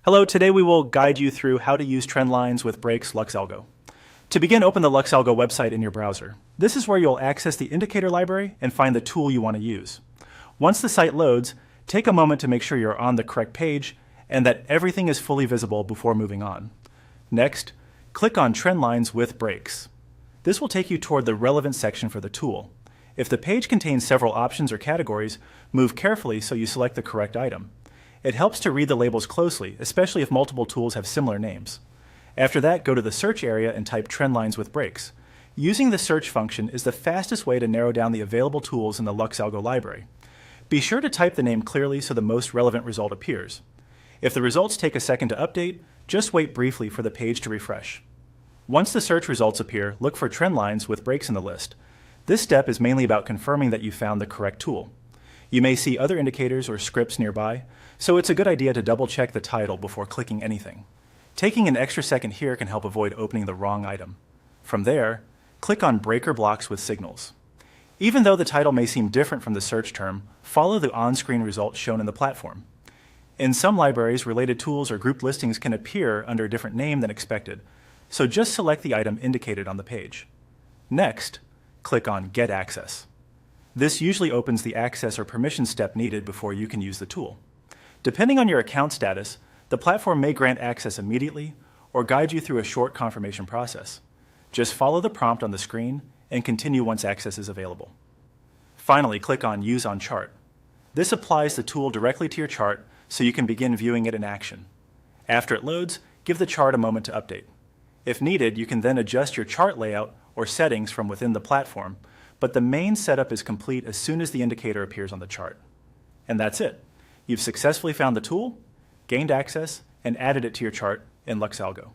Hello, today we will guide you through how to use Trendlines with Breaks LuxAlgo. To begin, open the LuxAlgo website in your browser. This is where you'll access the indicator library and find the tool you want to use. Once the site loads, take a moment to make sure you're on the correct page and that everything is fully visible before moving on. Next, click on Trendlines with Breaks. This will take you toward the relevant section for the tool. If the page contains several options or categories, move carefully so you select the correct item. It helps to read the labels closely, especially if multiple tools have similar names. After that, go to the search area and type Trendlines with Breaks. Using the search function is the fastest way to narrow down the available tools in the LuxAlgo library. Be sure to type the name clearly so the most relevant result appears. If the results take a second to update, just wait briefly for the page to refresh. Once the search results appear, look for Trendlines with Breaks in the list. This step is mainly about confirming that you found the correct tool. You may see other indicators or scripts nearby, so it's a good idea to double-check the title before clicking anything. Taking an extra second here can help avoid opening the wrong item. From there, click on Breaker Blocks with Signals. Even though the title may seem different from the search term, follow the on-screen results shown in the platform. In some libraries, related tools or grouped listings can appear under a different name than expected, so just select the item indicated on the page. Next, click on Get Access. This usually opens the access or permission step needed before you can use the tool. Depending on your account status, the platform may grant access immediately or guide you through a short confirmation process. Just follow the prompt on the screen and continue once access is available. Finally, click on Use on Chart. This applies the tool directly to your chart so you can begin viewing it in action. After it loads, give the chart a moment to update. If needed, you can then adjust your chart layout or settings from within the platform, but the main setup is complete as soon as the indicator appears on the chart. And that's it. You've successfully found the tool, gained access, and added it to your chart in LuxAlgo.